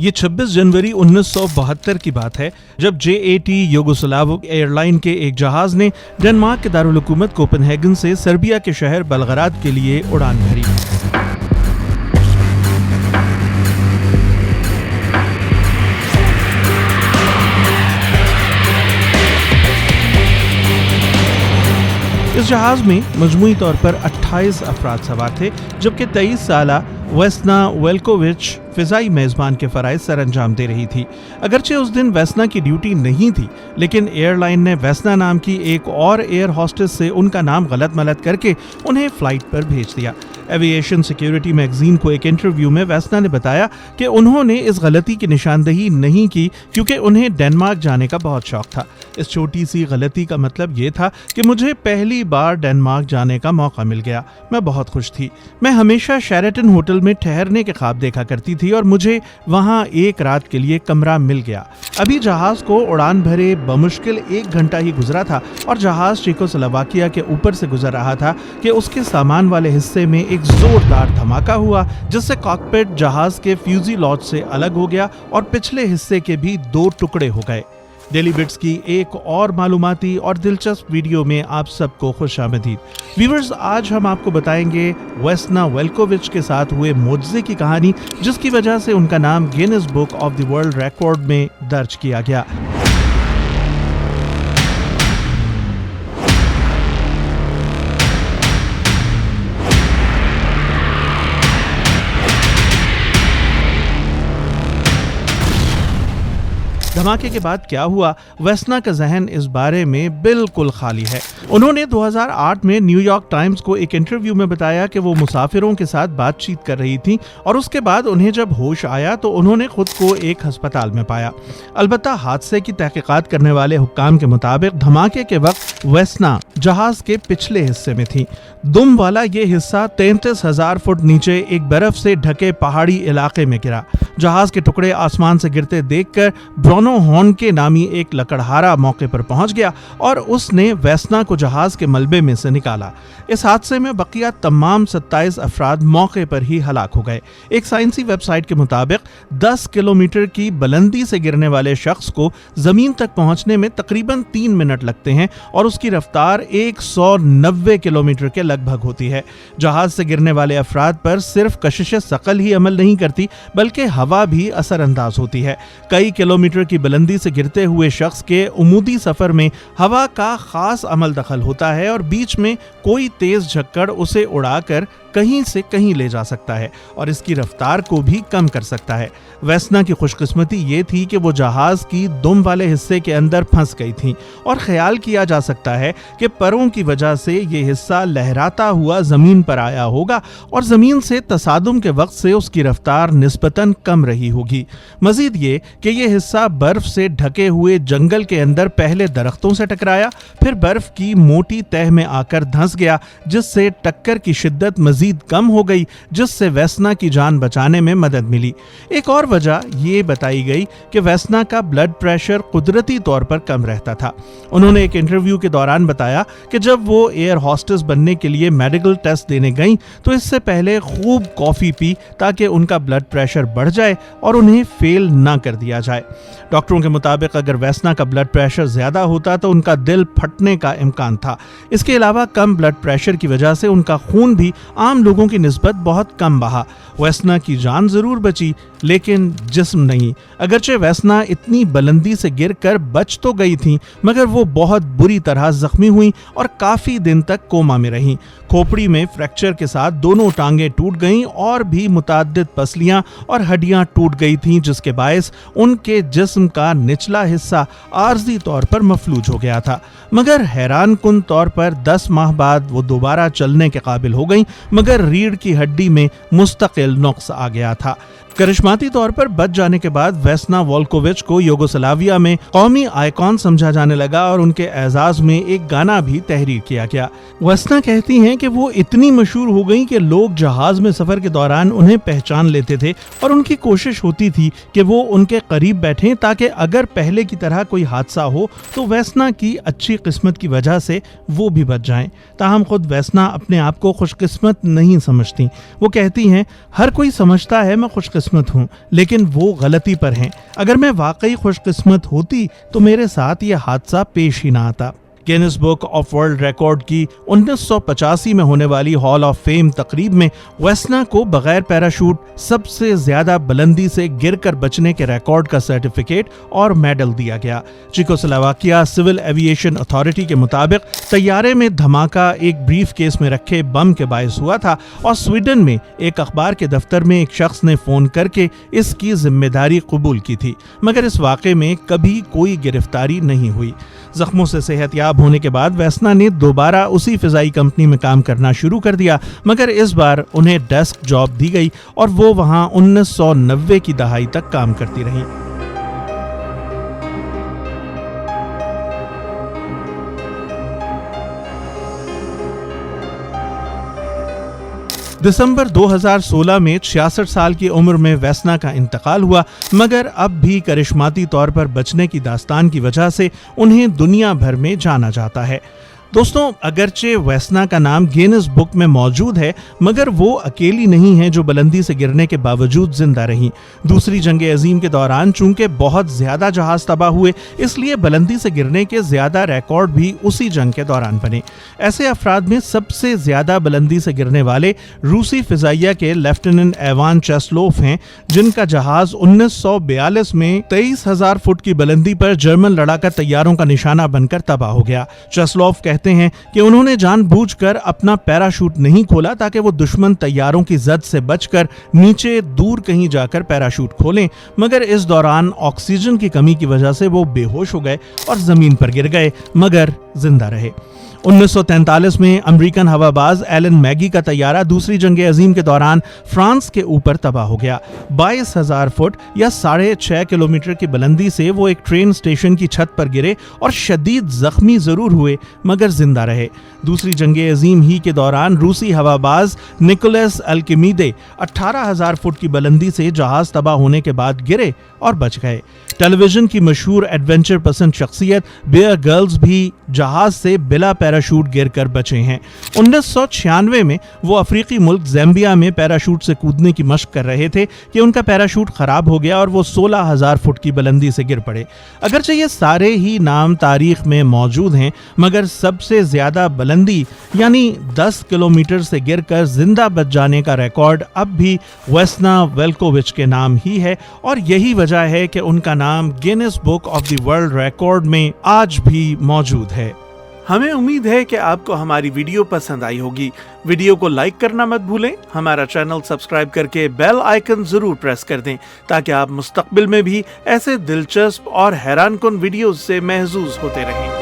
یہ 26 जनवरी 1972 की बात है जब JAT युगोस्लाव एयरलाइन के एक जहाज ने डेनमार्क के दारुल हुकूमत कोपेनहेगन से सर्बिया के शहर बेलग्राद के लिए उड़ान भरी। इस जहाज में मजमूई तौर पर 28 अफराद सवार थे, जबकि 23 साला वेस्ना वेल्कोविच फिजाई मेजबान के फराइज सर अंजाम दे रही थी। अगरचे उस दिन वेस्ना की ड्यूटी नहीं थी, लेकिन एयरलाइन ने वेस्ना नाम की एक और एयर होस्टेस से उनका नाम गलत मलत करके उन्हें फ्लाइट पर भेज दिया। एविएशन सिक्योरिटी मैगजीन को एक इंटरव्यू में वेस्ना ने बताया कि उन्होंने इस गलती की निशानदही नहीं की क्योंकि उन्हें डेनमार्क जाने का बहुत शौक था। इस छोटी सी गलती का मतलब ये था कि मुझे पहली बार डेनमार्क जाने का मौका मिल गया। मैं बहुत खुश थी। मैं हमेशा शेरेटन होटल में ठहरने के ख्वाब देखा करती थी और मुझे वहां एक रात के लिए कमरा मिल गया। अभी जहाज को उड़ान भरे बमुश्किल 1 घंटा ही गुजरा था और जहाज चेकोस्लोवाकिया के ऊपर से गुजर रहा था कि उसके सामान वाले हिस्से में एक जोरदार धमाका हुआ, जिससे कॉकपिट जहाज के फ्यूज़ेलाज से अलग हो गया और पिछले हिस्से के भी 2 टुकड़े हो गए। डेली बिट्स की एक और मालूमाती और दिलचस्प वीडियो में आप सबको खुशामदीद। व्यूअर्स, आज हम आपको बताएंगे वेस्ना वेल्कोविच के साथ हुए मोजज़े की कहानी, जिसकी वजह से उनका नाम Guinness book of the world record में दर्ज किया गया। धमाके के बाद क्या हुआ, वेस्ना का जहन इस बारे में बिल्कुल खाली है। उन्होंने 2008 में न्यूयॉर्क टाइम्स को एक इंटरव्यू में बताया कि वो मुसाफिरों के साथ बातचीत कर रही थी और उसके बाद उन्हें जब होश आया तो उन्होंने खुद को एक अस्पताल में पाया। अलबत्ता हादसे की तहकीकात करने वाले हुक्काम के मुताबिक धमाके के वक्त वेस्ना जहाज के पिछले हिस्से में थी। दुम वाला ये हिस्सा 33,000 फुट नीचे एक बर्फ से ढके पहाड़ी इलाके में गिरा। जहाज के टुकड़े आसमान से गिरते देखकर ब्रोनो हॉर्न के नामी एक लकड़हारा मौके पर पहुंच गया और उसने वेस्ना को जहाज के मलबे में से निकाला। इस हादसे में बकिया तमाम 27 अफराद मौके पर ही हलाक हो गए। एक साइंसी वेबसाइट के मुताबिक 10 किलोमीटर की बुलंदी से गिरने वाले शख्स को जमीन तक पहुंचने में तकरीबन 3 मिनट लगते हैं और उसकी रफ्तार 190 किलोमीटर के लगभग होती है। जहाज से गिरने वाले अफराद पर सिर्फ कशिश सकल ही अमल नहीं करती, बल्कि हवा भी असरअंदाज होती है। कई किलोमीटर की बुलंदी से गिरते हुए शख्स के उमूदी सफर में हवा का खास अमल दखल होता है और बीच में कोई तेज झक्कड़ उसे उड़ाकर कहीं से कहीं ले जा सकता है और इसकी रफ्तार को भी कम कर सकता है। वेस्ना की खुशकिस्मती ये थी कि वो जहाज की दुम वाले हिस्से के अंदर फंस गई थी और ख्याल किया जा सकता है कि परों की वजह से ये हिस्सा लहराता हुआ जमीन पर आया होगा और जमीन से तसादुम के वक्त से उसकी रफ्तार निस्बतन कम रही होगी। मजीद ये कि ये हिस्सा बर्फ से ढके हुए जंगल के अंदर पहले दरख्तों से टकराया, फिर बर्फ की मोटी तह में आकर धंस गया, जिससे टक्कर की शिद्दत मजीद कम हो गई, जिससे वेस्ना की जान बचाने में मदद मिली। एक और वजह ये बताई गई कि वेस्ना का ब्लड प्रेशर कुदरती तौर पर कम रहता था। उन्होंने एक इंटरव्यू के दौरान बताया कि जब वो एयर होस्टेस बनने के लिए मेडिकल टेस्ट देने गईं तो इससे पहले खूब कॉफी पी ताकि उनका ब्लड प्रेशर बढ़ जाए और उन्हें फेल ना कर दिया जाए। डॉक्टरों के मुताबिक अगर वेस्ना का ब्लड प्रेशर ज्यादा होता तो उनका दिल फटने का इम्कान था। इसके अलावा कम ब्लड प्रेशर की वजह से उनका खून भी आम लोगों की निस्बत बहुत कम बहा। वेस्ना की जान जरूर बची, लेकिन जिस्म नहीं। अगरचे वेस्ना इतनी बुलंदी से गिरकर बच तो गई थी, मगर वो बहुत बुरी तरह जख्मी हुई और काफी दिन तक कोमा में रहीं। खोपड़ी में फ्रैक्चर के साथ दोनों टांगें टूट गईं और भी मुताद्दिद पसलियां और हड्डियां टूट गई थीं, जिसके बायस उनके जिस्म का निचला हिस्सा आर्जी तौर पर मफलूज हो गया था। मगर हैरान कुन तौर पर 10 माह बाद वो दोबारा चलने के काबिल हो गईं, मगर रीढ़ की हड्डी में मुस्तकिल नुक्स आ गया था। करिश्माती तौर पर बच जाने के बाद वेस्ना वोल्कोविच को युगोस्लाविया में कौमी आइकॉन समझा जाने लगा और उनके एजाज में एक गाना भी तहरीर किया गया। वेस्ना कहती हैं कि वो इतनी मशहूर हो गई कि लोग जहाज में सफर के दौरान उन्हें पहचान लेते थे और उनकी कोशिश होती थी कि वो उनके करीब बैठें ताकि अगर पहले की तरह कोई हादसा हो तो वेस्ना की अच्छी किस्मत की वजह से वो भी बच जाएं। ताहम खुद वेस्ना अपने आप को खुशकिस्मत नहीं समझती। वो कहती हैं, हर कोई समझता है मैं खुशकिस्मत قسمت ہوں، لیکن وہ غلطی پر ہیں۔ اگر میں واقعی خوش قسمت ہوتی تو میرے ساتھ یہ حادثہ پیش ہی نہ آتا۔ Grains book of world record کی 1985 میں ہونے والی ہال آف فیم تقریب میں ویسنا کو بغیر پیراشوٹ سب سے زیادہ بلندی سے گر کر بچنے کے ریکارڈ کا سرٹیفکیٹ اور میڈل دیا گیا۔ چیکوسلواکیہ سول ایوییشن اتھارٹی کے مطابق طیارے میں دھماکہ ایک بریف کیس میں رکھے بم کے باعث ہوا تھا، اور سویڈن میں ایک اخبار کے دفتر میں ایک شخص نے فون کر کے اس کی ذمہ داری قبول کی تھی، مگر اس واقعے میں کبھی کوئی گرفتاری نہیں ہوئی۔ زخموں سے صحت یاب ہونے کے بعد ویسنا نے دوبارہ اسی فضائی کمپنی میں کام کرنا شروع کر دیا، مگر اس بار انہیں ڈیسک جاب دی گئی اور وہ وہاں 1990 کی دہائی تک کام کرتی رہیں۔ دسمبر 2016 میں 66 سال کی عمر میں ویسنا کا انتقال ہوا، مگر اب بھی کرشماتی طور پر بچنے کی داستان کی وجہ سے انہیں دنیا بھر میں جانا جاتا ہے۔ دوستوں، اگرچہ ویسنا کا نام گینس بک میں موجود ہے، مگر وہ اکیلی نہیں ہیں جو بلندی سے گرنے کے باوجود زندہ رہیں۔ دوسری جنگ عظیم کے دوران چونکہ بہت زیادہ جہاز تباہ ہوئے، اس لیے بلندی سے گرنے کے زیادہ ریکارڈ بھی اسی جنگ کے دوران بنے۔ ایسے افراد میں سب سے زیادہ بلندی سے گرنے والے روسی فضائیہ کے لیفٹیننٹ ایوان چیسلوف ہیں، جن کا جہاز 1942 میں 23,000 فٹ کی بلندی پر جرمن لڑاکا طیاروں کا نشانہ بن کر تباہ ہو گیا۔ چیسلوف کہتے ہیں کہ انہوں نے جان بوجھ کر اپنا پیراشوٹ نہیں کھولا تاکہ وہ دشمن طیاروں کی زد سے بچ کر نیچے دور کہیں جا کر پیراشوٹ کھولیں، مگر اس دوران آکسیجن کی کمی کی وجہ سے وہ بے ہوش ہو گئے اور زمین پر گر گئے، مگر زندہ رہے۔ 1943 میں امریکن ہوا باز ایلن میگی کا طیارہ دوسری جنگ عظیم کے دوران فرانس کے اوپر تباہ ہو گیا۔ 22,000 فٹ یا 6.5 کلومیٹر کی بلندی سے وہ ایک ٹرین سٹیشن کی چھت پر گرے اور شدید زخمی ضرور ہوئے، مگر زندہ رہے۔ دوسری جنگ عظیم ہی کے دوران روسی ہوا باز نکولس الکیمیدے 18,000 فٹ کی بلندی سے جہاز تباہ ہونے کے بعد گرے اور بچ گئے۔ ٹیلی ویژن کی مشہور ایڈونچر پسند شخصیت بیئر گرلز بھی جہاز سے بلا پیراشوٹ گر کر بچے ہیں۔ 1996 میں وہ افریقی ملک زیمبیا میں پیراشوٹ سے کودنے کی مشق کر رہے تھے کہ ان کا پیراشوٹ خراب ہو گیا اور وہ 16,000 فٹ کی بلندی سے گر پڑے۔ اگرچہ یہ سارے ہی نام تاریخ میں موجود ہیں، مگر سب سے زیادہ بلندی یعنی 10 کلومیٹر سے گر کر زندہ بچ جانے کا ریکارڈ اب بھی ویسنا ویلکووچ کے نام ہی ہے، اور یہی وجہ ہے کہ ان کا نام grains book of the world record میں آج بھی موجود ہے۔ ہمیں امید ہے کہ آپ کو ہماری ویڈیو پسند آئی ہوگی۔ ویڈیو کو لائک کرنا مت بھولیں، ہمارا چینل سبسکرائب کر کے بیل آئیکن ضرور پریس کر دیں تاکہ آپ مستقبل میں بھی ایسے دلچسپ اور حیران کن ویڈیوز سے محظوظ ہوتے رہیں۔